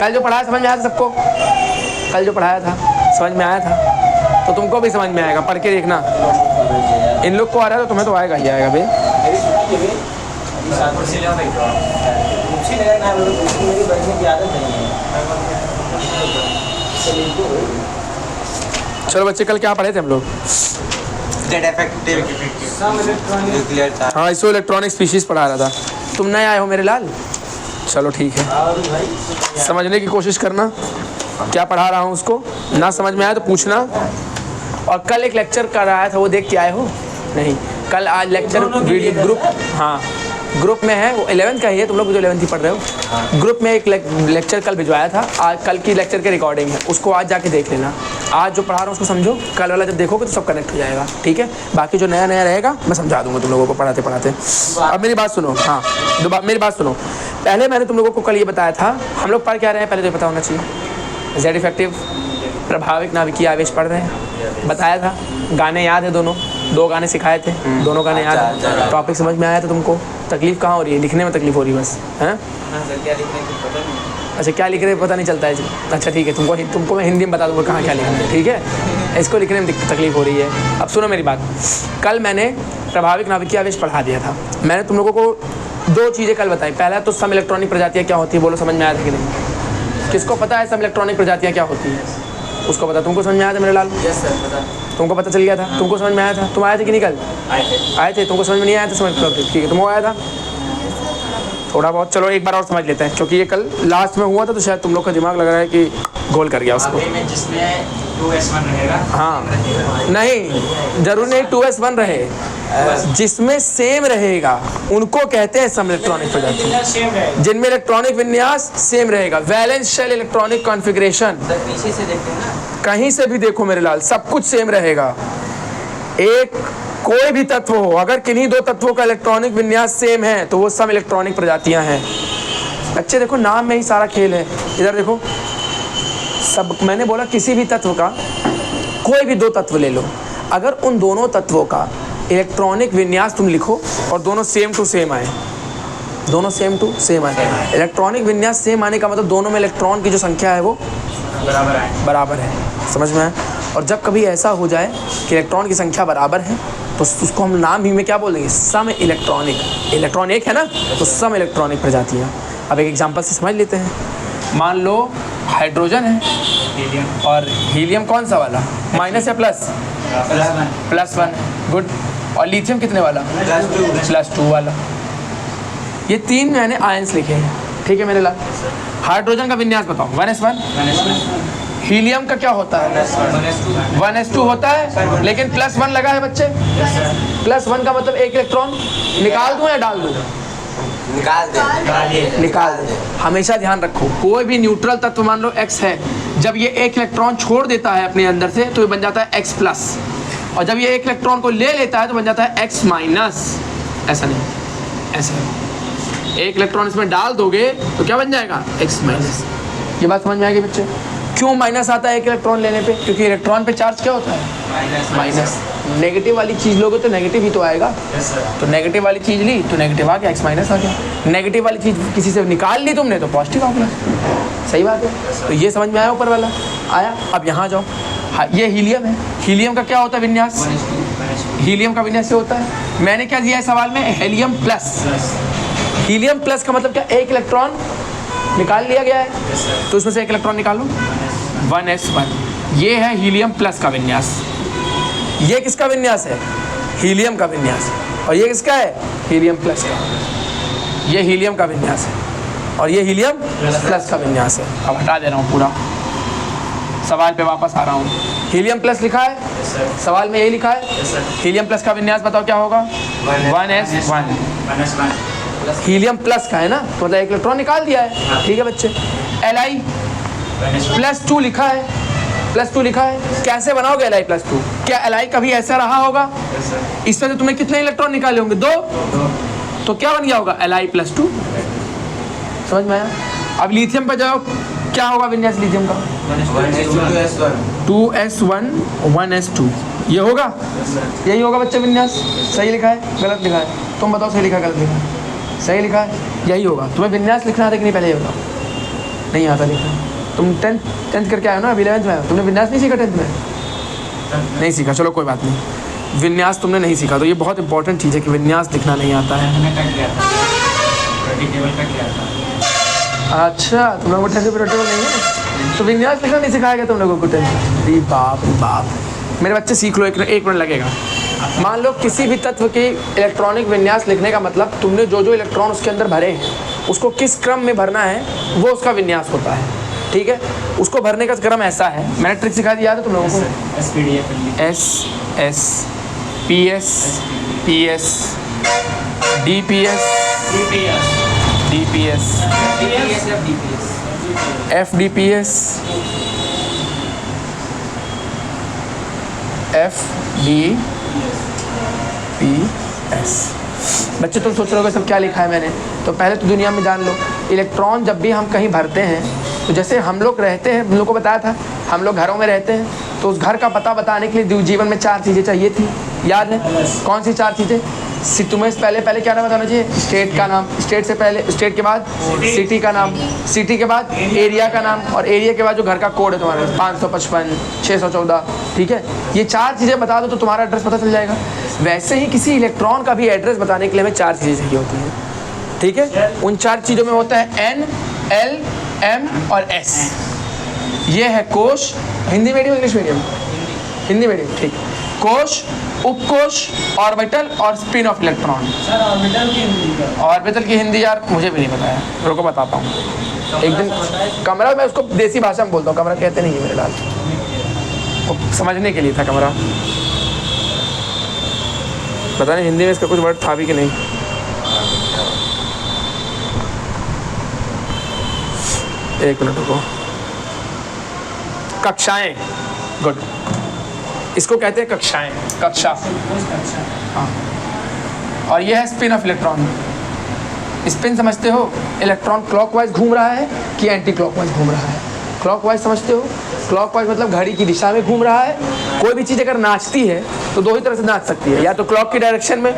कल जो पढ़ाया समझ में आया था सबको? कल जो पढ़ाया था समझ में आया था? तो तुमको भी समझ में आएगा, पढ़ के देखना। इन लोग को आ रहा है तो तुम्हें तो आएगा ही आएगा बे। चलो बच्चे, कल क्या पढ़े थे हम लोग? हाँ, इसो इलेक्ट्रॉनिक स्पीशीज पढ़ा रहा था। तुम नए आए हो मेरे लाल? चलो ठीक है, समझने की कोशिश करना क्या पढ़ा रहा हूँ उसको। ना समझ में आया तो पूछना। और कल एक लेक्चर कर रहा था, वो देख के आए हो? नहीं, कल आज लेक्चर वीडियो ग्रुप, हाँ ग्रुप में है, वो 11th का ही है, तुम लोग जो 11th ही पढ़ रहे हो। ग्रुप में एक लेक्चर कल भिजवाया था, आज कल की लेक्चर की रिकॉर्डिंग है, उसको आज जाके देख लेना। आज जो पढ़ा रहा हूँ उसको समझो, कल वाला जब देखोगे तो सब कनेक्ट हो जाएगा, ठीक है? बाकी जो नया नया रहेगा मैं समझा दूंगा तुम लोगों को पढ़ाते पढ़ाते। अब मेरी बात सुनो, हाँ मेरी बात सुनो। पहले मैंने तुम लोगों को कल ये बताया था, हम लोग पढ़ क्या रहे हैं पहले तो पता होना चाहिए। जेड इफेक्टिव, प्रभाविक नाभिकीय आवेश पढ़ रहे हैं, बताया था। गाने याद है, दो गाने सिखाए थे, दोनों गाने याद है। टॉपिक समझ में आया था तुमको? तकलीफ कहाँ हो रही है? लिखने में तकलीफ हो रही है बस, हैं? अच्छा, क्या लिख रहे हैं पता नहीं चलता है? अच्छा ठीक है, तुमको मैं हिंदी में बता दूंगा कहाँ क्या लिखना है, ठीक है? इसको लिखने में तकलीफ हो रही है। अब सुनो मेरी बात, कल मैंने प्रभाविक नाभिकीय आवेश पढ़ा दिया था। मैंने तुम लोगों को दो चीज़ें कल बताई। पहला तो सम इलेक्ट्रॉनिक प्रजातियाँ क्या होती है, बोलो समझ में आया था कि नहीं? किसको पता है सम इलेक्ट्रॉनिक प्रजातियाँ क्या होती है? उसको पता। तुमको समझ में आया था मेरे लाल? यस सर, पता। तुमको पता चल गया था? तुमको समझ में आया था? तुम आए थे कि नहीं कल? आए थे। तुमको समझ में नहीं आया था? समझ ठीक है, तुमको आया था थोड़ा बहुत। चलो एक बार और समझ लेते हैं, क्योंकि ये कल लास्ट में हुआ था तो शायद तुम लोग का दिमाग लग रहा है कि गोल कर गया उसको। जिसमें 2s1 रहेगा। हाँ नहीं, जरूर नहीं 2s1 रहे, जिसमें सेम रहेगा उनको कहते हैं सम इलेक्ट्रॉनिक प्रजाति, जिनमें इलेक्ट्रॉनिक विन्यास सेम रहेगा। वैलेंस शेल इलेक्ट्रॉनिक कॉन्फ़िगरेशन, पीछे से देखते हैं ना, कहीं से भी देखो मेरे लाल, सब कुछ सेम रहेगा। एक कोई भी तत्व हो, अगर किन्हीं दो तत्वों का इलेक्ट्रॉनिक विन्यास सेम है तो वो सम इलेक्ट्रॉनिक प्रजातियां हैं। बच्चे देखो, नाम में ही सारा खेल है। इधर देखो, सब मैंने बोला किसी भी तत्व का, कोई भी दो तत्व ले लो, अगर उन दोनों तत्वों का इलेक्ट्रॉनिक विन्यास तुम लिखो और दोनों सेम टू सेम आए, दोनों सेम टू सेम आए, इलेक्ट्रॉनिक विन्यास सेम आने का मतलब दोनों में इलेक्ट्रॉन की जो संख्या है वो बराबर है। समझ में आए? और जब कभी ऐसा हो जाए कि इलेक्ट्रॉन की संख्या बराबर है तो उसको हम नाम ही में क्या बोलेंगे? सम इलेक्ट्रॉनिक। इलेक्ट्रॉन एक है ना, तो सम इलेक्ट्रॉनिक प्रजातियाँ। अब एक एग्जांपल से समझ लेते हैं। मान लो हाइड्रोजन है और हीलियम कौन सा वाला, माइनस या प्लस? +1, गुड। और लिथियम कितने वाला? +2 वाला। ये तीन मैंने आयंस लिखे हैं, ठीक है मेरे लाल? हाइड्रोजन का विन्यास बताओ। 1s1। हीलियम का क्या होता है? 1s2 होता है, लेकिन +1 लगा है बच्चे। +1 का मतलब एक इलेक्ट्रॉन निकाल दूं या डाल दूं? निकाल दे। हमेशा ध्यान रखो, कोई भी न्यूट्रल तत्व मान लो X है, जब ये एक इलेक्ट्रॉन छोड़ देता है अपने अंदर से तो ये बन जाता है X+, और जब ये एक इलेक्ट्रॉन को ले लेता है तो बन जाता है X-। ऐसा नहीं, ऐसा एक इलेक्ट्रॉन इसमें डाल दोगे तो क्या बन जाएगा? X-। ये बात समझ में आएगी बच्चे? क्यों माइनस आता है एक इलेक्ट्रॉन लेने पे? क्योंकि इलेक्ट्रॉन पे चार्ज क्या होता है? माइनस। नेगेटिव वाली चीज़ लोगे तो नेगेटिव ही तो आएगा। तो नेगेटिव वाली चीज़ ली तो नेगेटिव आ गया, X- आ गया। नेगेटिव वाली चीज़ किसी से निकाल ली तुमने तो पॉजिटिव आ गया। सही बात है? तो ये समझ में आया ऊपर वाला? आया। अब यहाँ जाओ, हाँ ये हीलियम है। हीलियम का क्या होता है विन्यास? हीलियम का विन्यास होता है, मैंने क्या दिया है सवाल में? Helium plus. हीलियम प्लस का मतलब क्या? एक इलेक्ट्रॉन निकाल लिया गया है तो उसमें से एक इलेक्ट्रॉन निकालो, 1s1। ये है हीलियम प्लस का विन्यास। ये किसका विन्यास है? हीलियम का विन्यास। और ये किसका है? हीलियम प्लस का। ये हीलियम का विन्यास है और ये हीलियम प्लस का विन्यास है। अब हटा दे रहा हूँ पूरा, सवाल पे वापस आ रहा हूँ। हीलियम प्लस लिखा है, सवाल में यही लिखा है। हीलियम प्लस का विन्यास बताओ क्या होगा? 1s1। हीलियम प्लस का है ना, तो मतलब एक इलेक्ट्रॉन निकाल दिया है, ठीक है बच्चे? Li +2 लिखा है, +2 लिखा है। कैसे बनाओगे Li +2? क्या Li कभी ऐसा रहा होगा? इसमें से तुमने कितने इलेक्ट्रॉन निकाले होंगे? 2। तो क्या बन गया होगा? Li +2। समझ में आया? अब लिथियम पर जाओ, क्या होगा विन्यास लिथियम का? 2s1 1s2। ये होगा, यही होगा बच्चे विन्यास। सही लिखा है गलत लिखा है? तुम बताओ, सही लिखा है गलत लिखा है? सही लिखा है, यही होगा। तुम्हें विन्यास लिखना आता कि नहीं पहले ये बताओ? नहीं आता लिखना। तुम टेंथ करके आए हो ना, अभी 11th में आए हो, तुमने विन्यास नहीं सीखा 10th में? नहीं सीखा, चलो कोई बात नहीं, विन्यास तुमने नहीं सीखा, तो ये बहुत इंपॉर्टेंट चीज़ है कि विन्यास लिखना नहीं आता है। मैंने टक किया था, टेबल का किया था। अच्छा, तुम लोगों को 10th में टेबल नहीं है, तो विन्यास लिखना नहीं सिखाया गया तुम लोगों को 10th? अरे बाप रे बाप, मेरे बच्चे सीख लो, एक मिनट लगेगा। मान लो किसी भी तत्व की इलेक्ट्रॉनिक विन्यास लिखने का मतलब तुमने जो जो इलेक्ट्रॉन उसके अंदर भरे हैं उसको किस क्रम में भरना है वो उसका विन्यास होता है, ठीक है। उसको भरने का क्रम ऐसा है, मैंने ट्रिक सिखा दिया था तुम लोगों को, S S P S P S D P S D P S F D P S F D P S. बच्चे तुम सोच रहे हो सब क्या लिखा है मैंने, तो पहले तो दुनिया में जान लो, इलेक्ट्रॉन जब भी हम कहीं भरते हैं तो जैसे हम लोग रहते हैं, हम लोग को बताया था हम लोग घरों में रहते हैं, तो उस घर का पता बताने के लिए जीवन में 4 चीज़ें चाहिए थी, याद है कौन सी 4 चीज़ें? तुम्हें पहले क्या नाम बताना चाहिए? स्टेट का नाम, स्टेट से पहले, स्टेट के बाद सिटी का नाम, सिटी के बाद एरिया का नाम, और एरिया के बाद जो घर का कोड है तुम्हारे 555 614, ठीक है। ये 4 चीज़ें बता दो तो तुम्हारा एड्रेस पता चल जाएगा। वैसे ही किसी इलेक्ट्रॉन का भी एड्रेस बताने के लिए हमें 4 चीज़ें चाहिए होती हैं, ठीक है। उन 4 चीज़ों में होता है N, L, M और S। ये है कोश, Hindi medium English medium? Hindi medium, ठीक। कोश, उपकोश, ऑर्बिटल और spin off electron. Sir orbital की हिंदी? ऑर्बिटल की हिंदी यार मुझे भी नहीं पता है, रुको बताता हूँ। एक दिन कमरा, मैं उसको देसी भाषा में बोलता हूँ, कमरा कहते नहीं है मेरे लाल, वो समझने के लिए था कमरा, पता नहीं हिंदी में इसका कुछ वर्ड था भी कि नहीं। एक मिनट रुको। कक्षाएं, गुड, इसको कहते हैं कक्षाएं, कक्षा, हाँ। और ये है स्पिन ऑफ इलेक्ट्रॉन। स्पिन समझते हो? इलेक्ट्रॉन क्लॉकवाइज घूम रहा है कि एंटी क्लॉकवाइज घूम रहा है? क्लॉकवाइज समझते हो? क्लॉकवाइज मतलब घड़ी की दिशा में घूम रहा है। कोई भी चीज़ अगर नाचती है तो 2 ही तरह से नाच सकती है, या तो क्लॉक की डायरेक्शन में,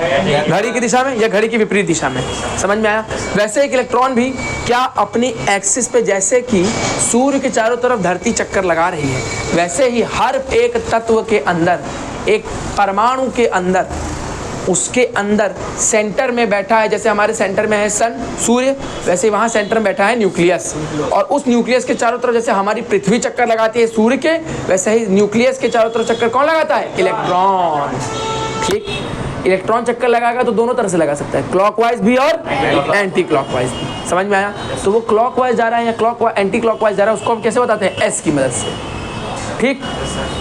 घड़ी की दिशा में, या घड़ी की विपरीत दिशा में। समझ में आया? वैसे एक इलेक्ट्रॉन भी क्या अपनी एक्सिस पे, जैसे कि सूर्य के चारों तरफ धरती चक्कर लगा रही है, वैसे ही हर एक तत्व के अंदर, एक परमाणु के अंदर, उसके अंदर सेंटर में बैठा है, जैसे हमारे सेंटर में है सन, सूर्य, वैसे वहाँ सेंटर में बैठा है न्यूक्लियस, और उस न्यूक्लियस के चारों तरफ जैसे हमारी पृथ्वी चक्कर लगाती है सूर्य के, वैसे ही न्यूक्लियस के चारों तरफ चक्कर कौन लगाता है? इलेक्ट्रॉन, ठीक। इलेक्ट्रॉन चक्कर लगाएगा तो दोनों तरह से लगा सकता है, क्लॉकवाइज भी और एंटी क्लॉकवाइज भी। समझ में आया? तो वो क्लॉकवाइज जा रहा है या क्लॉकवाइज एंटी क्लॉकवाइज जा रहा है, उसको हम कैसे बताते हैं? एस की मदद से, ठीक।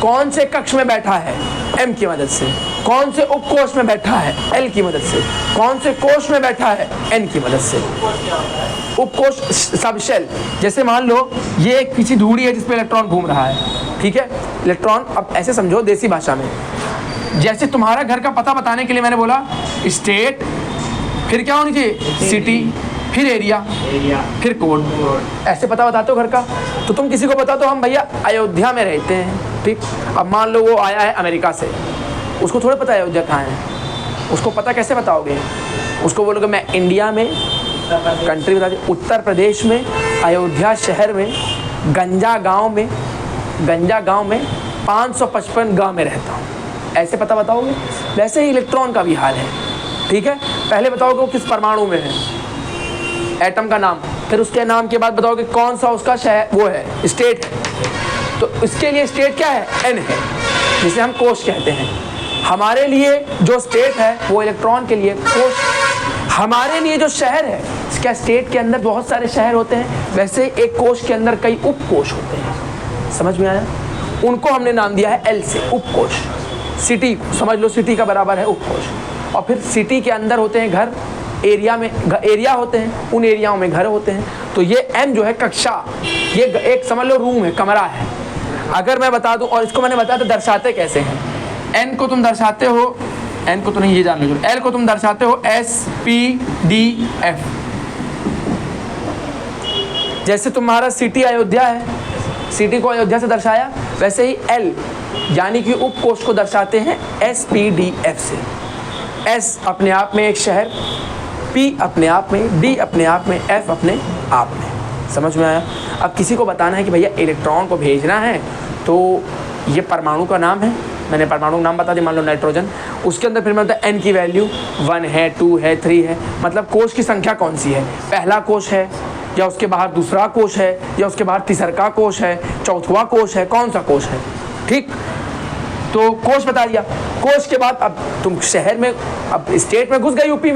कौन से कक्ष में बैठा है? एम की मदद से। कौन से उपकोष में बैठा है? एल की मदद से। कौन से कोष में बैठा है? एन की मदद से। उपकोष सब शेल, जैसे मान लो ये एक किसी धूड़ी है जिसपे इलेक्ट्रॉन घूम रहा है, ठीक है। इलेक्ट्रॉन, अब ऐसे समझो देसी भाषा में, जैसे तुम्हारा घर का पता बताने के लिए मैंने बोला स्टेट, फिर क्या होनी चाहिए? सिटी, फिर एरिया, फिर कोड, ऐसे पता बताते हो घर का। तो तुम किसी को बता दो हम भैया अयोध्या में रहते हैं, ठीक। अब मान लो वो आया है अमेरिका से, उसको थोड़ा पता है अयोध्या कहाँ है, उसको पता कैसे बताओगे? उसको बोलोगे मैं इंडिया में, कंट्री बता दीजिए, उत्तर प्रदेश में, अयोध्या शहर में, गंजा गांव में 555 गांव में रहता हूँ, ऐसे पता बताओगे? वैसे ही इलेक्ट्रॉन का भी हाल है, ठीक है। पहले बताओगे वो किस परमाणु में है, एटम का नाम, फिर उसके नाम के बाद बताओगे कौन सा उसका शहर, वो है स्टेट है, तो इसके लिए स्टेट क्या है? एन है, जिसे हम कोश कहते हैं। हमारे लिए जो स्टेट है वो इलेक्ट्रॉन के लिए कोश, हमारे लिए जो शहर है, क्या स्टेट के अंदर बहुत सारे शहर होते हैं, वैसे एक कोश के अंदर कई उपकोश होते हैं। समझ में आया? उनको हमने नाम दिया है एल से, उपकोश। सिटी समझ लो, सिटी का बराबर है उपकोश। और फिर सिटी के अंदर होते हैं घर, एरिया में एरिया होते हैं, उन एरियाओं में घर होते हैं। तो ये एम जो है कक्षा, ये एक समझ लो रूम है, कमरा है। अगर मैं बता दूं, और इसको मैंने बताया तो दर्शाते कैसे हैं। एन को तुम दर्शाते हो, एन को तो नहीं, ये जान लो, एल को तुम दर्शाते हो एस पी डी एफ। जैसे तुम्हारा सिटी अयोध्या है, सिटी को अयोध्या से दर्शाया, वैसे ही एल यानी कि उपकोश को दर्शाते हैं एस पी डी एफ से। एस अपने आप में एक शहर, पी अपने आप में, डी अपने आप में, एफ अपने आप में। समझ में आया? अब किसी को बताना है कि भैया इलेक्ट्रॉन को भेजना है तो ये परमाणु का नाम है, मैंने परमाणु का नाम बता दिया, मान लो नाइट्रोजन, उसके अंदर फिर मैं बताया n की वैल्यू 1 है, 2 है, 3 है, मतलब कोश की संख्या कौन सी है, पहला कोश है या उसके बाहर दूसरा कोश है या उसके बाहर तीसरा कोश है, चौथवा कोश है, कौन सा कोश है, ठीक। तो कोश बता दिया। कोश के बाद अब तुम शहर में, अब स्टेट में घुस गए, यूपी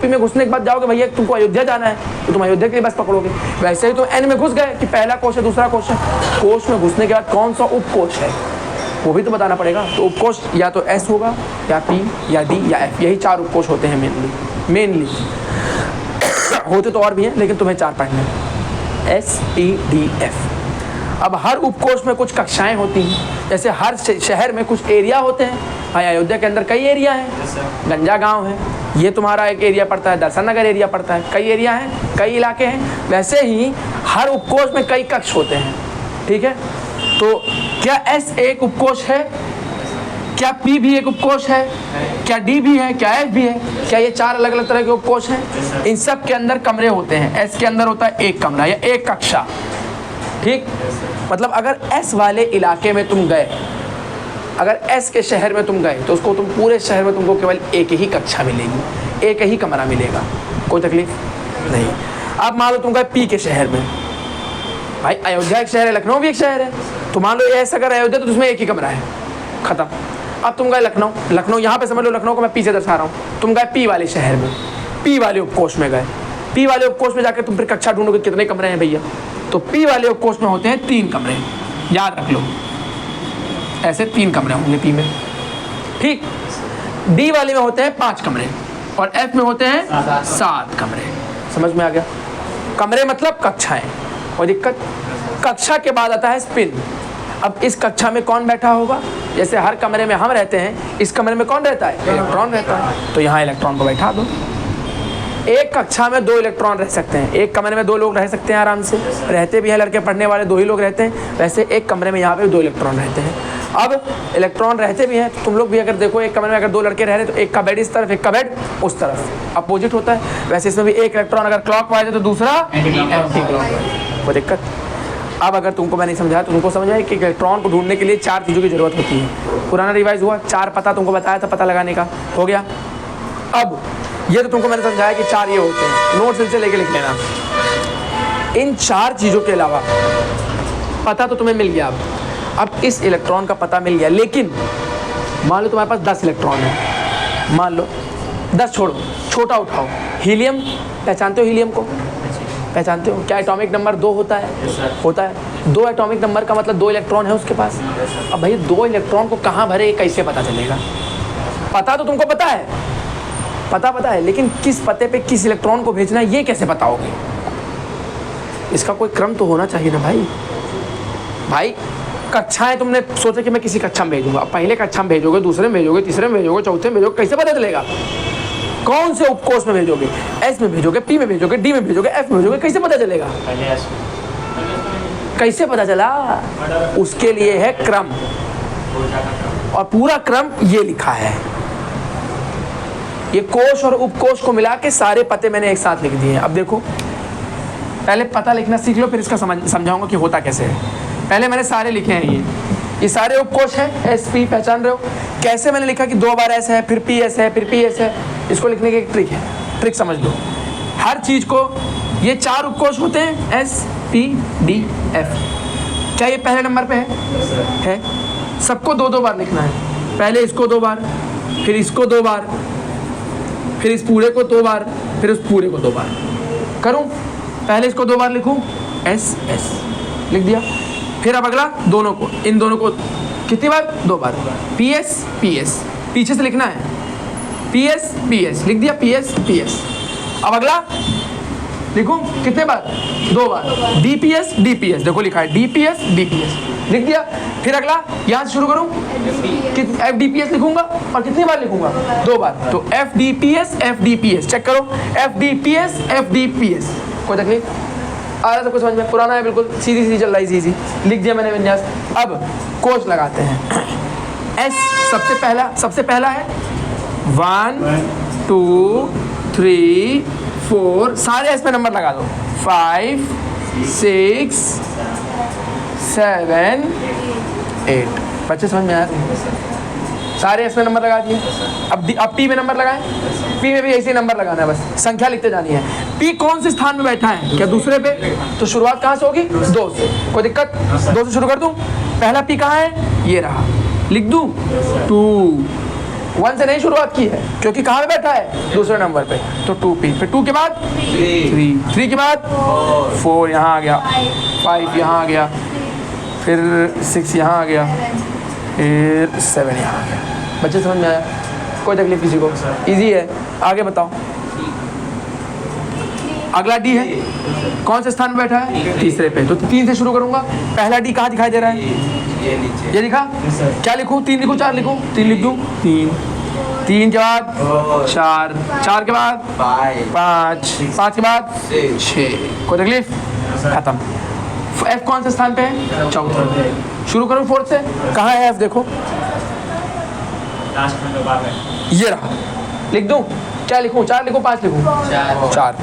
में घुसने के बाद जाओगे भैया तुमको अयोध्या जाना है तो तुम अयोध्या के लिए बस पकड़ोगे। वैसे ही तो एन में घुस गए कि पहला कोश है, दूसरा कोश है। कोश में घुसने के बाद कौन सा उपकोश है वो भी तो बताना पड़ेगा। तो उपकोश या तो एस होगा या पी या डी या एफ, यही 4 उपकोश होते हैं मेनली होते तो और भी हैं लेकिन तुम्हें 4 पढ़ने हैं, एस पी डी एफ। अब हर उपकोश में कुछ कक्षाएं होती हैं, जैसे हर शहर में कुछ एरिया होते हैं। भाई अयोध्या के अंदर कई एरिया हैं, गंजा गांव है, ये तुम्हारा एक एरिया पड़ता है, दर्शन नगर एरिया पड़ता है, कई एरिया हैं, कई इलाके हैं। वैसे ही हर उपकोश में कई कक्ष होते हैं, ठीक है। तो क्या एस एक उपकोश है, क्या पी भी एक उपकोश है, क्या डी भी है, क्या एफ भी है, क्या ये 4 अलग अलग तरह के उपकोश हैं? इन सब के अंदर कमरे होते हैं। एस के अंदर होता है एक कमरा या एक कक्षा, ठीक। मतलब अगर एस वाले इलाके में तुम गए, अगर एस के शहर में तुम गए तो उसको तुम पूरे शहर में तुमको केवल एक ही कक्षा मिलेगी, एक ही कमरा मिलेगा, कोई तकलीफ नहीं। अब मान लो तुम गए पी के शहर में, भाई अयोध्या एक शहर है, लखनऊ भी एक शहर है, तो मान लो एस अगर अयोध्या तो उसमें एक ही कमरा है, खत्म। अब तुम गए लखनऊ यहाँ पे समझ लो, लखनऊ को मैं पी से दर्शा रहा हूँ, तुम गए पी वाले शहर में, पी वाले उपकोश में गए, पी वाले उपकोश में जाकर तुम फिर कक्षा ढूंढोगे कितने कमरे हैं भैया, तो पी वाले उपकोश में होते हैं 3 कमरे, याद रख लो, ऐसे 3 कमरे होंगे पी में, ठीक। डी वाले में होते हैं 5 कमरे और एफ में होते हैं 7 कमरे। समझ में आ गया? कमरे मतलब कक्षाएं। और दिक्कत, कक्षा के बाद आता है स्पिन। अब इस कक्षा में कौन बैठा होगा, जैसे हर कमरे में हम रहते हैं, इस कमरे में कौन रहता है, इलेक्ट्रॉन रहता है, तो यहाँ इलेक्ट्रॉन को बैठा दो। एक कक्षा में 2 इलेक्ट्रॉन रह सकते हैं, एक कमरे में 2 लोग रह सकते हैं आराम से, रहते भी हैं, लड़के पढ़ने वाले 2 ही लोग रहते हैं। वैसे एक कमरे में यहाँ पे 2 इलेक्ट्रॉन रहते हैं। अब इलेक्ट्रॉन रहते भी हैं तो तुम लोग भी अगर देखो, एक कमरे में अगर 2 लड़के रह रहे तो एक का बेड इस तरफ, एक का बेड उस तरफ, अपोजिट होता है। वैसे इसमें भी एक इलेक्ट्रॉन अगर क्लॉकवाइज है तो दूसरा एंटी क्लॉकवाइज। वो दिक्कत। अब अगर तुमको मैं नहीं समझाया तो तुमको समझ आए कि इलेक्ट्रॉन को ढूंढने के लिए 4 चीज़ों की जरूरत होती है। पुराना रिवाइज हुआ, 4 पता तुमको बताया था, पता लगाने का हो गया। अब ये तो तुमको मैंने समझाया कि 4 ये होते हैं, नोट्स से लेके लिख लेना। इन 4 चीज़ों के अलावा पता तो तुम्हें मिल गया। अब इस इलेक्ट्रॉन का पता मिल गया, लेकिन मान लो तुम्हारे पास 10 इलेक्ट्रॉन है, मान लो 10 छोड़ो, छोटा उठाओ, हीलियम, पहचानते हो हीलियम को? पहचानते हो? क्या एटॉमिक नंबर 2 होता है? होता है। 2 एटॉमिक नंबर का मतलब 2 इलेक्ट्रॉन है उसके पास। अब भाई 2 इलेक्ट्रॉन को कहाँ भरे, कैसे पता चलेगा? पता तो तुमको पता है, पता है, लेकिन किस पते पे किस इलेक्ट्रॉन को भेजना है ये कैसे बताओगे? इसका कोई क्रम तो होना चाहिए ना भाई। कक्षाएं तुमने सोचा कि मैं किसी कक्षा में भेजूंगा, पहले कक्षा में भेजोगे, दूसरे में भेजोगे, तीसरे में भेजोगे, चौथे में भेजोगे, कैसे पता चलेगा? कौन से उपकोष में भेजोगे? एस में भेजोगे, पी में भेजोगे, डी में भेजोगे, एफ में भेजोगे, कैसे पता चलेगा? कैसे पता चला? उसके लिए है क्रम, और पूरा क्रम ये लिखा है। ये कोश और उपकोश को मिला के सारे पते मैंने एक साथ लिख दिए हैं। अब देखो, पहले पता लिखना सीख लो, फिर इसका समझाऊंगा कि होता कैसे है। पहले मैंने सारे लिखे हैं, ये सारे उपकोश हैं, एस पी, पहचान रहे हो? कैसे मैंने लिखा कि 2 बार एस है, फिर पी एस है, फिर पी एस है। इसको लिखने की एक ट्रिक है, ट्रिक समझ लो। हर चीज़ को, ये 4 उपकोश होते हैं, एस पी डी एफ। क्या ये पहले नंबर पे है? सबको 2-2 बार लिखना है। पहले इसको 2 बार, फिर इसको 2 बार, फिर इस पूरे को 2 बार, फिर उस पूरे को 2 बार। करूं? पहले इसको 2 बार लिखूं, एस एस लिख दिया। फिर अब अगला दोनों को, इन दोनों को कितनी बार? 2 बार। पी एस पी एस, पीछे से लिखना है, पी एस लिख दिया, पी एस। अब अगला लिखूं कितने बार? 2 बार। डी पी एस, देखो लिखा है डी पी एस लिख दिया। फिर अगला यहाँ से शुरू करूं, एफ डी पी एस लिखूंगा, और कितनी बार लिखूंगा? 2 बार। तो F D P S check करो, एफ डी पी एस। कोई तकलीफ आ रहा है? कुछ समझ में? पुराना है बिल्कुल, सीधी चल रहा है, इजी लिख दिया मैंने विन्यास। अब कोश लगाते हैं। एस सबसे पहला है 1 2 3 4, सारे एस पे नंबर लगा दो, 5 6 7 8। बच्चे समझ में आया? सारे इसमें नंबर लगा दिए। अब पी में नंबर लगाएं। पी में भी ऐसे नंबर लगाना है, बस संख्या लिखते जानी है। पी कौन से स्थान में बैठा है? क्या दूसरे पे? तो शुरुआत कहाँ से होगी? 2 से। कोई दिक्कत? 2 से शुरू कर दूं? पहला पी कहाँ है? ये रहा। लिख दूं? 2। 1 से नहीं शुरुआत की है, क्योंकि कहाँ पे बैठा है? दूसरे नंबर पे। तो 2p। फिर 2 के बाद 3 के बाद 4 यहाँ आ गया, 5 यहाँ आ गया, फिर 6 यहाँ आ गया, फिर 7 यहाँ आ गया। बच्चे समझ में आया? कोई तकलीफ किसी को? इजी है। आगे बताओ। अगला डी है, कौन से स्थान में बैठा है? तीसरे पे। तो 3 से शुरू करूंगा। पहला डी कहाँ दिखाई दे रहा है? ये लिखा? क्या लिखूं? 3 लिखूं, 4 लिखूं? 3 लिख दूं? 3 के बाद 4, 4 के बाद 5, 5 के बाद 6। कोई तकलीफ? खत्म। एफ कौन से स्थान पे है? चौथा। शुरू करूं 4 से। कहाँ है एफ? देखो, ये रहा। लिख दूं? क्या लिखूं? 4 लिखूं, 5 लिखूं? 4।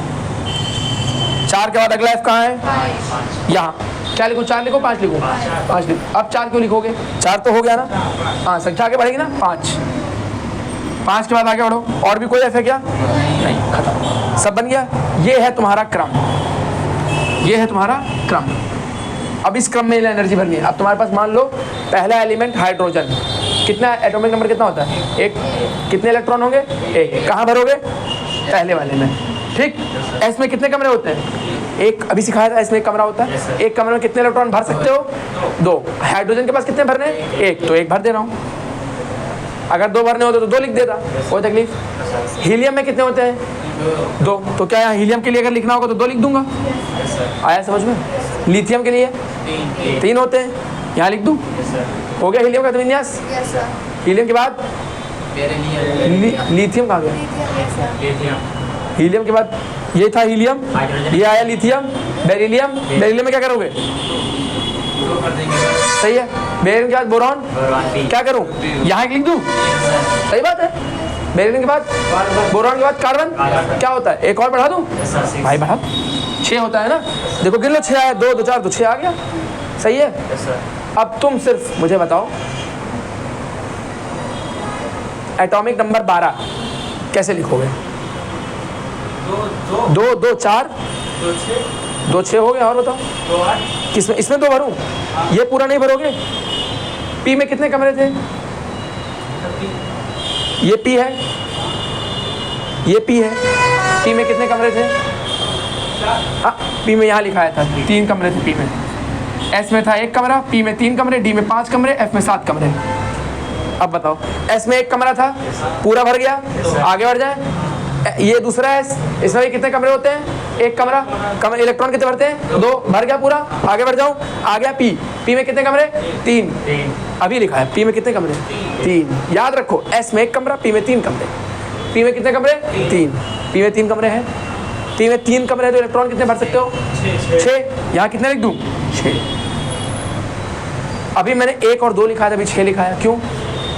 4 के बाद अगला एफ कहाँ है? यहाँ। क्या लिखूं? 4 लिखूं, 5 लिखूं? 5 लिखूं। अब 4 क्यों लिखोगे? 4 तो हो गया ना? हाँ, संख्या आगे बढ़ेगी ना? 5। 5 के बाद आगे बढ़ो। और भी कोई एफ है क्या? नहीं, खत्म, सब बन गया। ये है तुम्हारा क्रम, ये है तुम्हारा क्रम। अब इस क्रम में एनर्जी भरनी है। अब तुम्हारे पास मान लो पहला एलिमेंट हाइड्रोजन, कितना एटॉमिक नंबर कितना होता है? 1। कितने इलेक्ट्रॉन होंगे? 1। कहाँ भरोगे? पहले वाले में। ठीक। एस में कितने कमरे होते हैं? 1। अभी सिखाया था, इसमें 1 कमरा होता है। 1 कमरे में कितने इलेक्ट्रॉन भर सकते हो? 2। हाइड्रोजन के पास कितने भरने? 1, तो 1 भर दे रहा हूँ। अगर 2 भरने होते तो 2 लिख देता, कोई तकलीफ। हीलियम में कितने होते हैं? 2। तो क्या यहाँ हीलियम के लिए अगर लिखना होगा तो 2 लिख दूंगा। आया समझ में? लिथियम के लिए 3 होते हैं, यहाँ लिख दूं? हो गया हीलियम का तो विन्यास। हीलियम के बाद लिथियम कहाँ गया? हीलियम के बाद ये था हीलियम, ये आया लिथियम, बेरिलियम। बेरिलियम में क्या करोगे? सही है। बेरिलियम के बाद बोरॉन, क्या करूं? यहाँ लिख दूं? सही बात है। बेरिलियम के बाद बोरॉन के बाद कार्बन, क्या होता है? एक और बढ़ा दूं? भाई बढ़ा, 6 होता है ना? देखो गिन लो, 6 आया, 2 2 4 तो 6 आ गया। सही है। अब तुम सिर्फ मुझे बताओ एटॉमिक नंबर 12 कैसे लिखोगे? 2 2 4 2 6 हो गया। और बताओ किसमें? इसमें 2 भरूं? ये पूरा नहीं भरोगे? पी में कितने कमरे थे? ये पी है, ये पी है। पी में कितने कमरे थे? हाँ, पी में यहाँ लिखाया था 3 कमरे थे पी में। एस में था 1 कमरा, पी में 3 कमरे, डी में 5 कमरे, एफ में 7 कमरे। अब बताओ, एस में 1 कमरा था, पूरा भर गया। आगे बढ़ जाए, ये दूसरा एस, इसमें भी कितने कमरे होते हैं? 1 कमरा। इलेक्ट्रॉन कितने भरते हैं? 2। भर गया पूरा। आगे बढ़ जाऊँ, आ गया पी। पी में कितने कमरे? 3। अभी लिखा है पी में कितने कमरे? 3। याद रखो, एस में 1 कमरा, पी में 3 कमरे। पी में कितने कमरे? 3। पी में 3 कमरे हैं। पी में 3 कमरे हैं तो इलेक्ट्रॉन कितने भर सकते हो? 6। यहाँ कितने लिख दूँ? 6। अभी मैंने 1 और 2 लिखा था, अभी 6 लिखा है। क्यों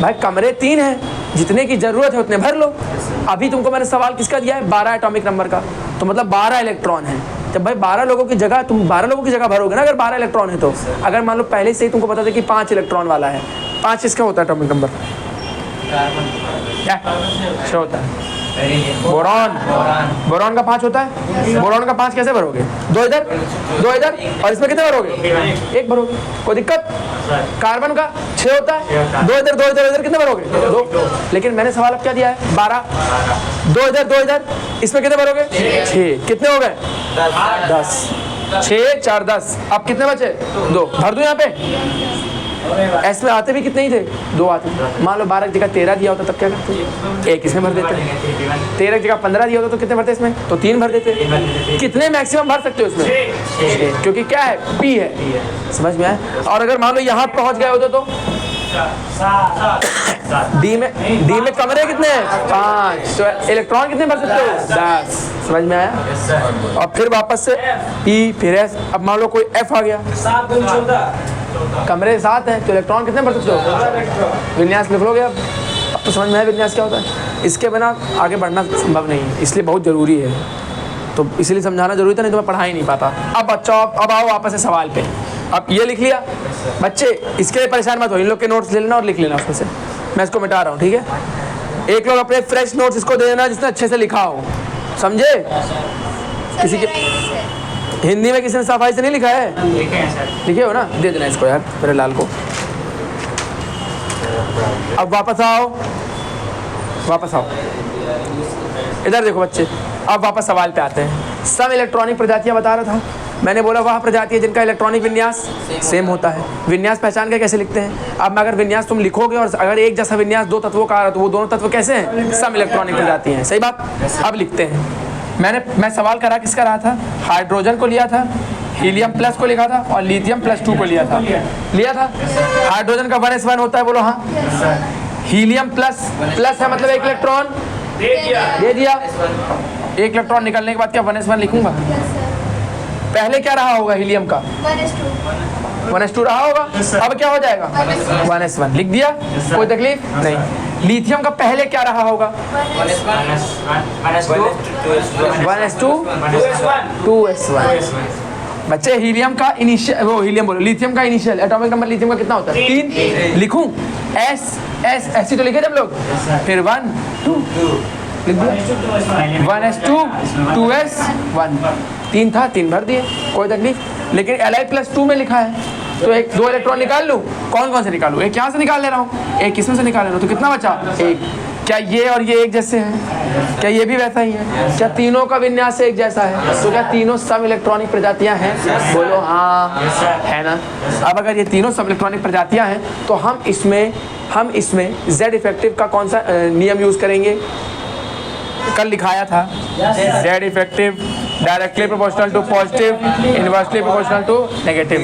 भाई? कमरे 3 हैं, जितने की जरूरत है उतने भर लो। अभी तुमको मैंने सवाल किसका दिया है? 12 एटॉमिक नंबर का, तो मतलब 12 इलेक्ट्रॉन है। जब भाई 12 लोगों की जगह, तुम 12 लोगों की जगह भरोगे ना अगर 12 इलेक्ट्रॉन है तो। अगर मान लो पहले से ही तुमको पता था कि 5 इलेक्ट्रॉन वाला है, 5 इसका होता है एटॉमिक नंबर? क्या होता है? बोरॉन। बोरॉन का 5 होता है। बोरॉन का 5 कैसे भरोगे? 2 इधर, 2 इधर, और इसमें कितने भरोगे? 1 भरोगे। कोई दिक्कत? कार्बन का 6 होता है, 2 इधर, 2 इधर, इधर कितने भरोगे? 2। लेकिन मैंने सवाल अब क्या दिया है? 12। 2 इधर, 2 इधर, इसमें कितने भरोगे? 6। कितने हो गए? 10। 6 4 10। अब कितने बचे? 2। भर दूं यहाँ पे? एस में आते भी कितने ही थे? 2 आते। मान लो 12 की जगह 13 दिया होता तब क्या करते? 1 इसमें भर देते। 13 की जगह 15 दिया होता तो कितने भरते इसमें? तो 3 भर देते। कितने मैक्सिमम भर सकते हो इसमें? 6, क्योंकि क्या है? पी है। समझ में आया? और अगर मान लो यहाँ पहुँच गए होते तो डी में कमरे कितने हैं? 5। तो इलेक्ट्रॉन कितने भर सकते हो? 10। समझ में आया? और फिर वापस से पी, फिर एस। अब मान लो कोई एफ आ गया, 7 गुना 14, कमरे 7 हैं तो इलेक्ट्रॉन कितने भर सकते हो? विन्यास लिख लोगे अब तो समझ में आया विन्यास क्या होता है? इसके बिना आगे बढ़ना संभव नहीं है, इसलिए बहुत ज़रूरी है। तो इसीलिए समझाना जरूरी था, नहीं तो मैं पढ़ा ही नहीं पाता। अब बच्चों अब आओ वापस से सवाल पे। अब ये लिख लिया बच्चे, इसके लिए परेशान मत हो, इन लोग के नोट्स ले लेना और लिख लेना उसमें से, मैं इसको मिटा रहा हूँ, ठीक है। एक लोग अपने फ्रेश नोट्स इसको दे देना जिसने अच्छे से लिखा हो, समझे? किसी के हिंदी में किसी ने सफाई से नहीं लिखा है? लिखे हो ना, दे देना इसको यार मेरे लाल को। अब वापस आओ, वापस आओ, इधर देखो बच्चे। अब वापस सवाल पे आते हैं। सम इलेक्ट्रॉनिक प्रजातियां बता रहा था, मैंने बोला वह प्रजाति है जिनका इलेक्ट्रॉनिक विन्यास सेम होता है। विन्यास पहचान के कैसे लिखते हैं? अब अगर विन्यास तुम लिखोगे और अगर एक जैसा विन्यास दो तत्वों का आ रहा तो वो दोनों तत्व कैसे हैं? सम इलेक्ट्रॉनिक प्रजाति हैं, सही बात। अब लिखते हैं। मैं सवाल करा किसका रहा था? हाइड्रोजन को लिया था, हीलियम प्लस को लिखा था और लिथियम +2 को लिया था। हाइड्रोजन का 1s1 होता है, बोलो हाँ। हीलियम प्लस है मतलब एक इलेक्ट्रॉन दे दिया। एक इलेक्ट्रॉन निकलने के बाद क्या 1s1 लिखूंगा? पहले क्या रहा होगा? हीलियम का 1s2 रहा होगा। अब क्या हो जाएगा? 1s1 लिख दिया, कोई तकलीफ नहीं। लिथियम का पहले क्या रहा होगा? 1s2 2s1। बच्चे हीलियम का इनिशियल, वो हीलियम बोलो, लिथियम का इनिशियल एटॉमिक नंबर लिथियम का कितना होता है? 3। लिखूं S ऐसी तो लिखे जब लोग, फिर 1 2 लिख दिया। 1s2 2s1, 3 था, 3 भर दिए, कोई तकलीफ। लेकिन Li+2 में लिखा है तो एक 2 इलेक्ट्रॉन निकाल लूँ। कौन कौन से निकालूँ? एक यहाँ से निकाल ले रहा हूँ, एक इसमें से निकाल ले रहा हूँ, तो कितना बचा? 1। क्या ये और ये एक जैसे हैं? क्या ये भी वैसा ही है? क्या तीनों का विन्यास एक जैसा है? तो क्या तीनों सम इलेक्ट्रॉनिक प्रजातियां हैं? बोलो हाँ, है ना। अब अगर ये तीनों सम इलेक्ट्रॉनिक प्रजातियां हैं तो हम इसमें Z इफेक्टिव का कौन सा नियम यूज़ करेंगे? कल लिखाया था, Z effective directly proportional to positive, inversely proportional to negative.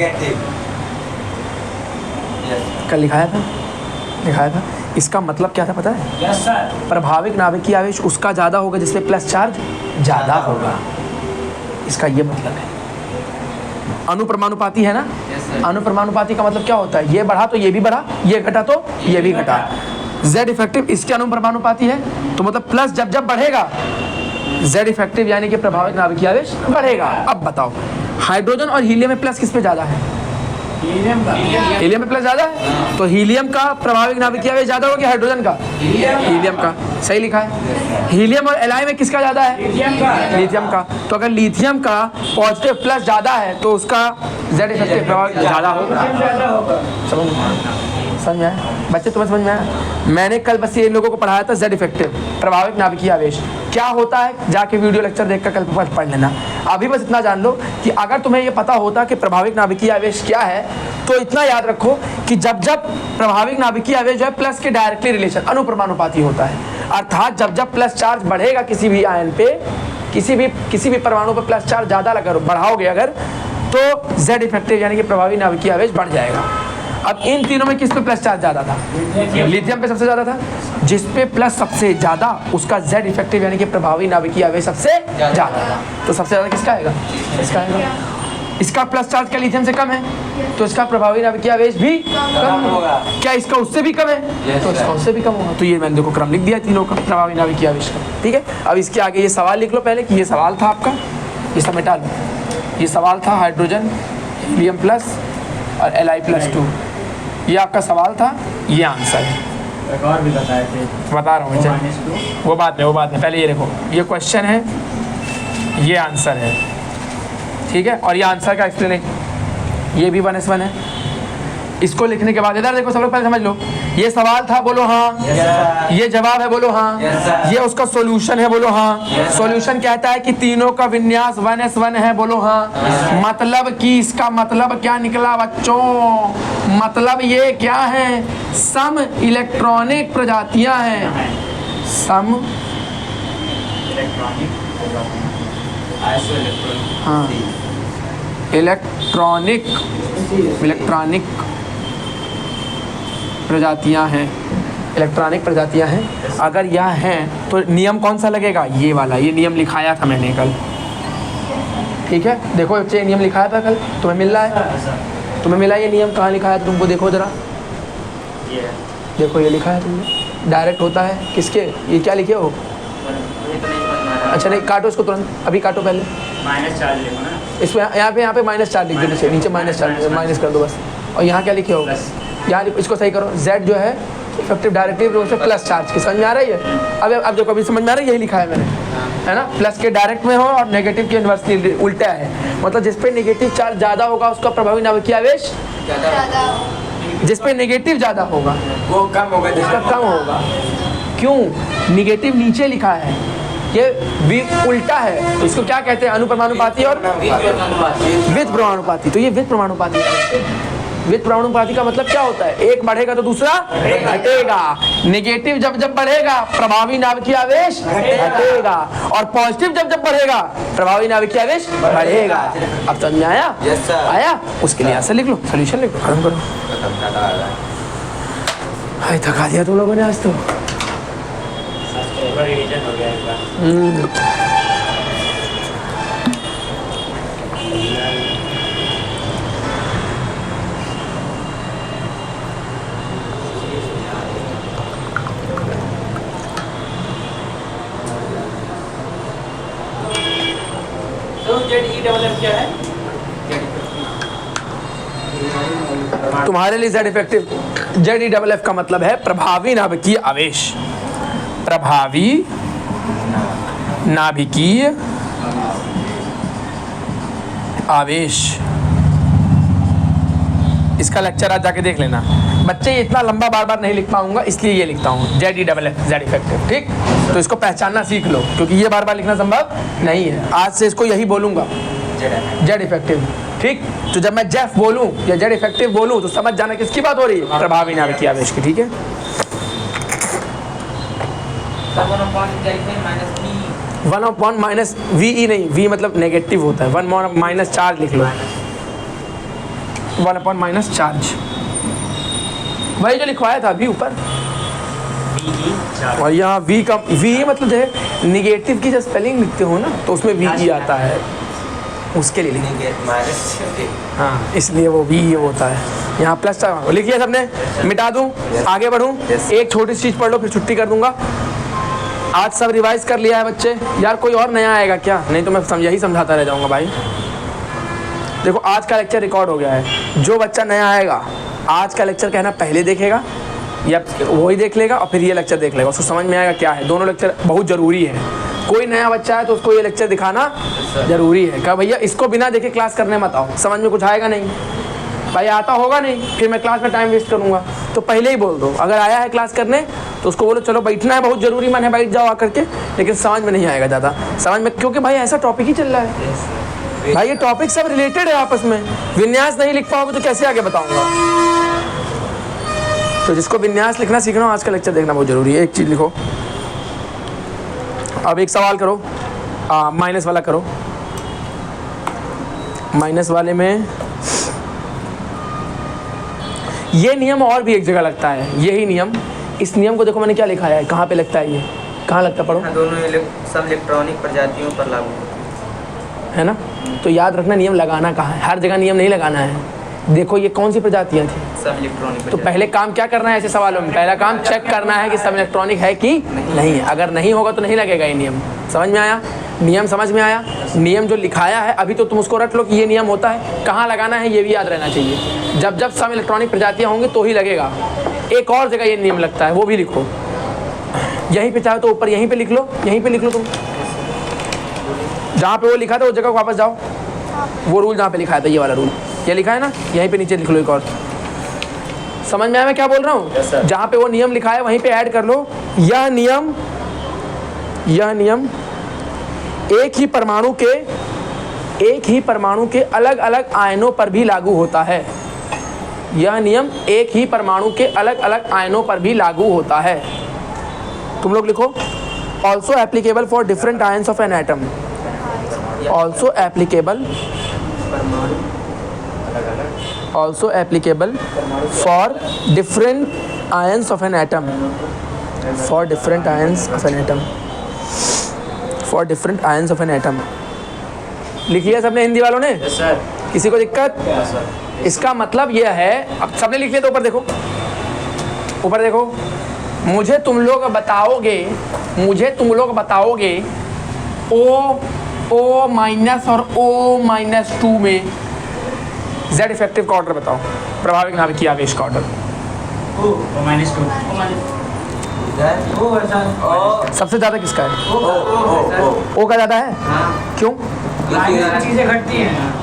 कल लिखाया था। इसका मतलब क्या था पता है? Yes sir. प्रभाविक नाभिकीय आवेश उसका ज़्यादा होगा जिसपे प्लस चार्ज ज़्यादा होगा, इसका ये मतलब है। अनुप्रमानुपाती है ना? अनुप्रमानुपाती का मतलब क्या होता है? ये बढ़ा तो ये भी बढ़ा, ये घटा तो ये भी घटा। Z इफेक्टिव इसके अनुप्रमानुपाती है, तो मतलब प्लस जब बढ़ेगा Z इफेक्टिव यानी कि प्रभाविक नाभिकीय आवेश बढ़ेगा। अब बताओ हाइड्रोजन और हीलियम में प्लस किस पे ज़्यादा है? हीलियम में प्लस ज़्यादा है, तो हीलियम का प्रभाविक नाभिकीय आवेश ज़्यादा होगा कि हाइड्रोजन का? हीलियम का, सही लिखा है। हीलियम और Li में किसका ज़्यादा है? लिथियम का। तो अगर लिथियम का पॉजिटिव प्लस ज़्यादा है तो उसका Z इफेक्टिव प्रभाविक ज़्यादा होगा। समझ में आया बच्चे? तुम्हें समझ में आया? मैंने कल बस ये इन लोगों को पढ़ाया था Z इफेक्टिव प्रभाविक नाभिकीय आवेश क्या होता है, जाके वीडियो लेक्चर देखकर कल पढ़ लेना। अभी बस इतना जान लो कि अगर तुम्हें ये पता होता कि प्रभाविक नाभिकीय आवेश क्या है तो इतना याद रखो कि जब प्रभाविक नाभिकीय आवेश जो है प्लस के डायरेक्टली रिलेशन अनुप्रमानुपाती होता है। अर्थात जब प्लस चार्ज बढ़ेगा किसी भी आयन पे, किसी भी परमाणु पर प्लस चार्ज ज़्यादा बढ़ाओगे अगर, तो Z इफेक्टिव यानी कि प्रभावी नाभिकीय आवेश बढ़ जाएगा। अब इन तीनों में किस पे प्लस चार्ज ज़्यादा था? लिथियम पे सबसे ज़्यादा था। जिस पे प्लस सबसे ज़्यादा उसका Z इफेक्टिव यानी कि प्रभावी नाभिकीय आवेश सबसे ज़्यादा था। तो सबसे ज़्यादा किसका आएगा? इसका आएगा। इसका प्लस चार्ज क्या लिथियम से कम है, तो इसका प्रभावी नाभिकीय आवेश भी कम होगा। क्या इसका उससे भी कम है? तो इसका उससे भी कम होगा। तो ये मैंने देखो क्रम लिख दिया तीनों का प्रभावी नाभिकीय आवेश का, ठीक है। अब इसके आगे ये सवाल लिख लो पहले कि ये सवाल था आपका, ये सब मिटा लो। ये सवाल था हाइड्रोजन, हीलियम प्लस और Li+2, ये आपका सवाल था, ये आंसर है। एक और भी बताए थे, बता रहा हूँ वो बात में पहले ये देखो, ये क्वेश्चन है, ये आंसर है, ठीक है। और ये आंसर का एक्सप्लेनेशन, ये भी 1s1 है। इसको लिखने के बाद इधर देखो सब लोग पहले समझ लो, ये सवाल था बोलो हाँ, ये जवाब है बोलो हाँ, ये उसका सॉल्यूशन है बोलो हाँ। सॉल्यूशन कहता है कि तीनों का विन्यास 1s1 है बोलो हाँ। मतलब कि इसका मतलब क्या निकला बच्चों? मतलब ये क्या है? सम इलेक्ट्रॉनिक प्रजातियां हैं। सम हाँ इलेक्ट्रॉनिक प्रजातियां हैं, इलेक्ट्रॉनिक प्रजातियां हैं। अगर यह हैं तो नियम कौन सा लगेगा? ये वाला, ये नियम लिखाया था मैंने कल, ठीक है। देखो बच्चे नियम लिखाया था कल, तुम्हें मिल रहा है? तुम्हें मिला ये नियम? कहाँ लिखा है तुमको? देखो ज़रा, देखो ये लिखा है तुमने, डायरेक्ट होता है किसके? ये क्या लिखे हो? अच्छा नहीं काटो इसको तुरंत, अभी काटो पहले। माइनस चार्ज लिखो ना। इसमें यहाँ पे -4 लिख दो, नीचे -4 माइनस कर दो बस। और यहाँ क्या लिखे हो, यहाँ इसको सही करो, Z जो है इफेक्टिव डायरेक्टिव से प्लस चार्ज की, समझ में आ रही है? अब जो कभी समझ में आ रहा है, यही लिखा है मैंने, है ना? प्लस के डायरेक्ट में हो और नेगेटिव के इन्वर्सली उल्टा है, मतलब जिस पे नेगेटिव चार्ज ज़्यादा होगा उसका प्रभावी नाभिकीय आवेश ज़्यादा, जिस पे नेगेटिव ज़्यादा होगा वो कम होगा, जिसका कम होगा। क्यों? नेगेटिव नीचे लिखा है, ये भी उल्टा है, तो इसको क्या कहते हैं? अनुप्रमाणुपाती और वित प्रमाणुपाती। तो ये वित प्रमाणुपाती है। वित प्रमाणुपाती का मतलब क्या होता है? एक बढ़ेगा तो दूसरा घटेगा। नेगेटिव जब जब बढ़ेगा प्रभावी नाभिकीय आवेश घटेगा, और पॉजिटिव जब जब बढ़ेगा प्रभावी नाभिकीय आवेश बढ़ेगा। अब समझ में आया? Yes, sir. आया? उसके लिए आंसर लिख लो, सोल्यूशन लिख लो, खत्म करो। हाय थका दिया तुम लोगों ने आज तो। रिवीजन हो गया एक बार। तो ZE क्या है? तुम्हारे लिए Z इफेक्टिव, ZEFF का मतलब है प्रभावी नाभिकीय आवेश। प्रभावी नाभिकीय आवेश, इसका लेक्चर आज जाके देख लेना बच्चे। इतना लंबा बार बार नहीं लिख पाऊंगा, इसलिए ये लिखता हूँ ZEFF, Z इफेक्टिव। ठीक, तो इसको पहचानना सीख लो, क्योंकि ये बार बार लिखना संभव नहीं है। आज से इसको यही बोलूंगा, Z इफेक्टिव। ठीक, तो जब मैं जेफ बोलूं या Z इफेक्टिव बोलूं तो समझ जाना किसकी बात हो रही है? प्रभावी नाभिकीय आवेश की। ठीक है, 1/- VE नहीं, V मतलब नेगेटिव होता है, 1 - चार्ज लिख लो, 1/- चार्ज, वही जो लिखवाया था अभी ऊपर। और यहाँ V मतलब जो है निगेटिव की जब स्पेलिंग लिखते हो ना तो उसमें VE आता है, उसके लिए लिखेंगे। हाँ, इसलिए वो VE होता है। यहाँ प्लस लिखिए सबने, मिटा दूँ, आगे बढ़ूँ? एक छोटी सी चीज़ पढ़ लो, फिर छुट्टी कर दूंगा। आज सब रिवाइज कर लिया है बच्चे? यार कोई और नया आएगा क्या? नहीं तो मैं यही समझाता रह जाऊँगा भाई। देखो आज का लेक्चर रिकॉर्ड हो गया है, जो बच्चा नया आएगा आज का लेक्चर कहना पहले देखेगा या वही देख लेगा और फिर ये लेक्चर देख लेगा, उसको समझ में आएगा क्या है। दोनों लेक्चर बहुत ज़रूरी है। कोई नया बच्चा है तो उसको ये लेक्चर दिखाना ज़रूरी है। क्या भैया इसको बिना देखे क्लास करने मत आओ, समझ में कुछ आएगा नहीं भाई, आता होगा नहीं, फिर मैं क्लास में टाइम वेस्ट करूँगा। तो पहले ही बोल दो, अगर आया है क्लास करने तो उसको बोलो चलो बैठना है, बहुत ज़रूरी मन है, बैठ जाओ आकर के, लेकिन समझ में नहीं आएगा ज़्यादा, समझ में, क्योंकि भाई ऐसा टॉपिक ही चल रहा है भाई, ये टॉपिक सब रिलेटेड है आपस में। विन्यास नहीं लिख पाओगे तो कैसे आगे बताऊँगा? तो जिसको विन्यास लिखना सीखना हो आज का लेक्चर देखना बहुत ज़रूरी है। एक चीज़ लिखो, अब एक सवाल करो, माइनस वाला करो। माइनस वाले में ये नियम और भी एक जगह लगता है, यही नियम, इस नियम को देखो मैंने क्या लिखा है, कहाँ पे लगता है, ये कहाँ लगता है? पढ़ो। दोनों सब इलेक्ट्रॉनिक प्रजातियों पर लागू है ना? तो याद रखना नियम लगाना कहाँ है, हर जगह नियम नहीं लगाना है। देखो ये कौन सी प्रजातियाँ थी? सब इलेक्ट्रॉनिक। तो पहले काम क्या करना है ऐसे सवालों में? पहला काम चेक करना है कि सब इलेक्ट्रॉनिक है कि नहीं है। अगर नहीं होगा तो नहीं लगेगा ये नियम। समझ में आया? नियम समझ में आया? नियम जो लिखाया है अभी तो तुम उसको रट लो कि ये नियम होता है, कहाँ लगाना है ये भी याद रहना चाहिए। जब जब सब इलेक्ट्रॉनिक प्रजातियाँ होंगी तो ही लगेगा। एक और जगह ये नियम लगता है, वो भी लिखो, यहीं पे चाहे तो ऊपर यहीं पे लिख लो, यहीं पे लिख लो तुम, जहाँ पे वो लिखा था उस जगह को वापस जाओ, वो रूल जहाँ पे लिखा था, ये वाला रूल, ये लिखा है ना, यहीं पे नीचे लिख लो एक और। समझ में आया मैं क्या बोल रहा हूँ? yes, जहाँ पे वो नियम लिखा है वहीं पे ऐड कर लो, यह नियम एक ही परमाणु के अलग अलग आयनों पर भी लागू होता है। यह नियम एक ही परमाणु के अलग अलग आयनों पर भी लागू होता है। तुम लोग लिखो, also applicable for different ions of an atom. Also applicable for different ions of an atom. For different ions of an atom. लिखिए सबने हिंदी वालों ने? Yes sir. किसी को दिक्कत? Yes sir. इसका मतलब यह है, अब सबने लिख लिया तो ऊपर देखो, ऊपर देखो, मुझे तुम लोग बताओगे O माइनस और O-2 में Z इफेक्टिव का ऑर्डर बताओ, प्रभाविक नाभिकीय आवेश का ऑर्डर। ओ माइनस 2 सबसे ज़्यादा किसका है? O का ज़्यादा है। क्यों? चीजें घटती हैं।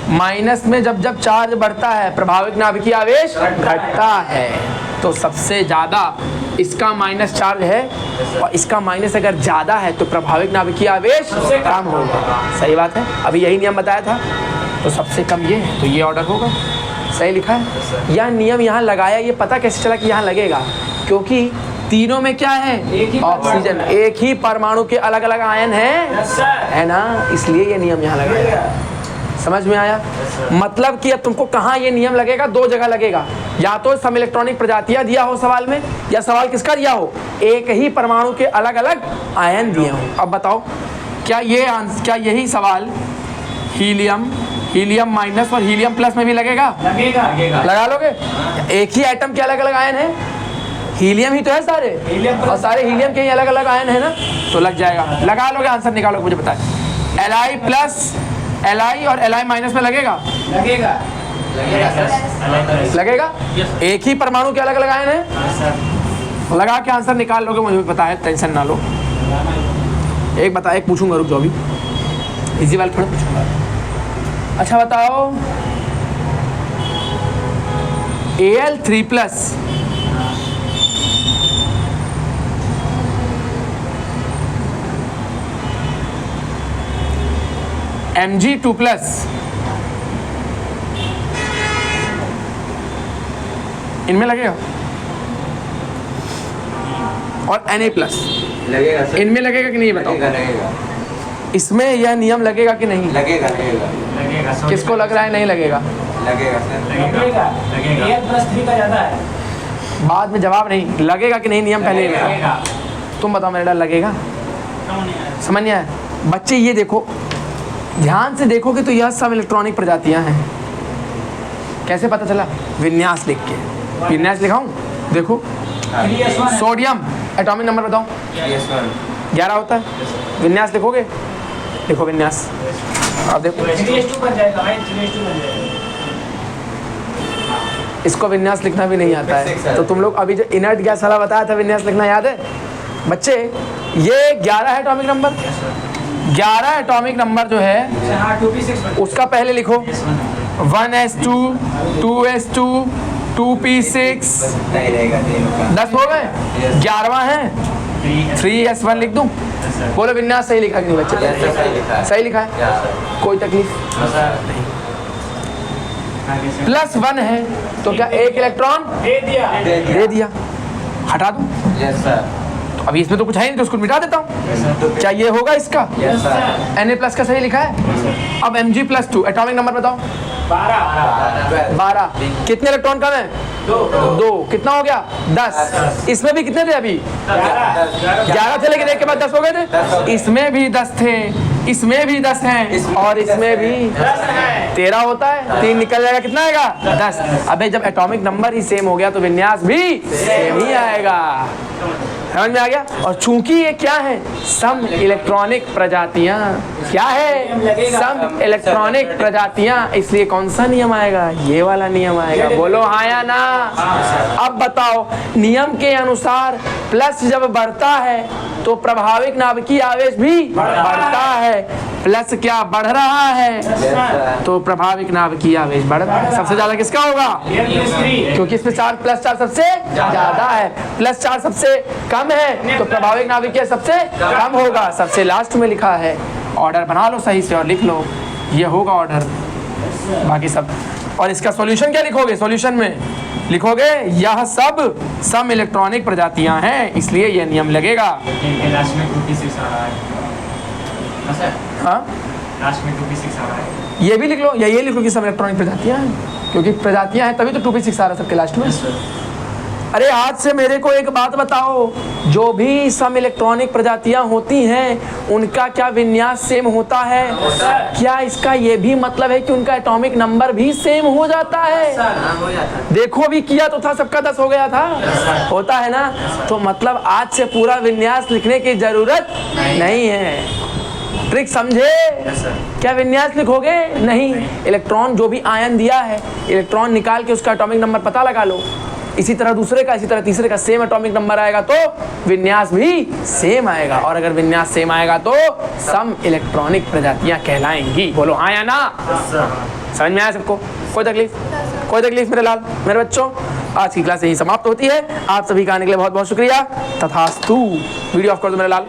माइनस में जब जब चार्ज बढ़ता है प्रभाविक नाभिकीय आवेश घटता है, तो सबसे ज़्यादा इसका माइनस चार्ज है और इसका माइनस अगर ज़्यादा है तो प्रभाविक नाभिकीय आवेश कम होगा। सही बात है, अभी यही नियम बताया था। तो सबसे कम ये है, तो ये ऑर्डर होगा। सही लिखा है। यह नियम यहाँ लगाया, ये पता कैसे चला कि यहाँ लगेगा? क्योंकि तीनों में क्या है? ऑक्सीजन। एक ही परमाणु के अलग अलग आयन हैं, है ना, इसलिए ये नियम यहाँ लगाया। समझ में आया? मतलब कि अब तुमको कहाँ ये नियम लगेगा? दो जगह लगेगा, या तो सम इलेक्ट्रॉनिक प्रजातियां दिया हो सवाल में, या सवाल किसका दिया हो? एक ही परमाणु के अलग अलग आयन दिए हो। अब बताओ, क्या यही सवाल हीलियम माइनस और हीलियम प्लस में भी लगेगा? लगेगा। लगा लोगे? एक ही एटम के अलग अलग आयन है, हीलियम ही तो है सारे, और सारे हीलियम के ही अलग अलग आयन है ना, तो लग जाएगा। लगा लोगे? आंसर निकालो, मुझे बताए। Li प्लस Li और Li माइनस में लगेगा? लगेगा। एक ही परमाणु के अलग अलग आयन है, लगा के आंसर निकाल लोगे, मुझे भी पता है, टेंशन ना लो। एक पूछूंगा, रुक जाओ, अभी इजी वाला थोड़ा पूछूंगा। अच्छा बताओ, Al3+ Mg2+ इनमें लगेगा? और Na+ लगेगा सर। इनमें लगेगा कि नहीं बताओ? लगेगा। इसमें यह नियम लगेगा कि नहीं? लगेगा। किसको लग रहा है नहीं लगेगा? लगेगा सर। लगेगा। Al+3 का ज्यादा है। बाद में जवाब नहीं, लगेगा कि नहीं नियम पहले ही लगा। तुम बताओ मेरा लगेगा? समझ नहीं आया? बच्चे ये देखो, ध्यान से देखोगे तो यह सब इलेक्ट्रॉनिक प्रजातियां हैं। कैसे पता चला? विन्यास लिख के। विन्यास लिखाऊं? देखो, सोडियम एटॉमिक नंबर बताओ। 11 होता है। विन्यास लिखोगे? लिखो विन्यास। अब देखो, 3s2 बन जाएगा भाई, 3s2 बन जाएगा। इसको विन्यास लिखना भी नहीं आता है, तो तुम लोग अभी जो इनर्ट गैस वाला बताया था विन्यास लिखना याद है बच्चे? ये 11 है एटॉमिक नंबर। 11 एटॉमिक नंबर जो है हाँ, 2p6 उसका पहले लिखो। 1s2 2s2 2p6 नहीं रहेगा तीनों का। 10 हो गए। 11वां है 3s1 लिख दूं? बोलो विन्यास सही लिखा कि नहीं बच्चे? सही लिखा है। सही लिखा है, कोई तकलीफ? +1 है तो क्या एक इलेक्ट्रॉन दे दिया? हटा दूं? Yes sir. तो अभी इसमें तो कुछ है नहीं, तो उसको मिटा देता हूँ। क्या ये होगा इसका? Yes sir. Na+ का सही लिखा है। अब Mg+2 एटॉमिक नंबर बताओ। 12। कितने इलेक्ट्रॉन कम है? 2। कितना हो गया? 10। इसमें भी कितने थे अभी? 11 थे, लेकिन एक के बाद 10 हो गए थे। इसमें भी 10 थे, इसमें भी 10 हैं, और इसमें भी 13 होता है। 3 निकल जाएगा, कितना आएगा? 10। अबे जब एटॉमिक नंबर ही सेम हो गया तो विन्यास भी सेम ही आएगा। समझ में आ गया? और चूंकि ये क्या है? सम इलेक्ट्रॉनिक प्रजातियां। क्या है? सम इलेक्ट्रॉनिक प्रजातियां, इसलिए कौन सा नियम आएगा? ये वाला नियम आएगा। बोलो हाँ या ना? अब बताओ, नियम के अनुसार प्लस जब बढ़ता है तो प्रभाविक नाभिकीय आवेश भी बढ़ता है। प्लस क्या बढ़ रहा है? तो प्रभाविक नाभिकीय आवेश बढ़ रहा है। सबसे ज्यादा किसका होगा? क्योंकि इसमें +4 सबसे ज्यादा है, +4 सबसे कम है, तो प्रभाविक नाभिकीय सबसे कम होगा। सबसे लास्ट में लिखा है। ऑर्डर बना लो सही से और लिख लो, ये होगा ऑर्डर। बाकी सब, और इसका सॉल्यूशन क्या लिखोगे? सॉल्यूशन में लिखोगे यह सब सम इलेक्ट्रॉनिक प्रजातियां हैं, इसलिए यह नियम लगेगा। लास्ट में 2p6 आ रहा है। हाँ, लास्ट में 2p6 आ रहा है। ये भी लिख लो, या ये लिखो कि सम इलेक्ट्रॉनिक प्रजातियां हैं, क्योंकि प्रजातियां हैं तभी तो 2p6 आ रहा है सबके लास्ट में। अरे आज से मेरे को एक बात बताओ, जो भी सम इलेक्ट्रॉनिक प्रजातियां होती हैं उनका क्या विन्यास सेम होता है? क्या इसका ये भी मतलब है कि उनका एटॉमिक नंबर भी सेम हो जाता है? हो जाता है। देखो भी किया तो था, सबका 10 हो गया था। होता है ना? तो मतलब आज से पूरा विन्यास लिखने की जरूरत नहीं है। ट्रिक समझे? क्या विन्यास लिखोगे? नहीं। इलेक्ट्रॉन जो भी आयन दिया है, इलेक्ट्रॉन निकाल के उसका एटॉमिक नंबर पता लगा लो। इसी तरह दूसरे का, इसी तरह तीसरे का सेम एटॉमिक नंबर आएगा तो विन्यास भी सेम आएगा, और अगर विन्यास सेम आएगा तो सम इलेक्ट्रॉनिक प्रजातियां कहलाएंगी। बोलो हाँ या ना? समझ में आया सबको? कोई तकलीफ? कोई तकलीफ मेरे लाल, मेरे बच्चों? आज की क्लास यही समाप्त होती है। आप सभी का आने के लिए बहुत बहुत शुक्रिया। तथास्तु। वीडियो ऑफ कर दो मेरे लाल।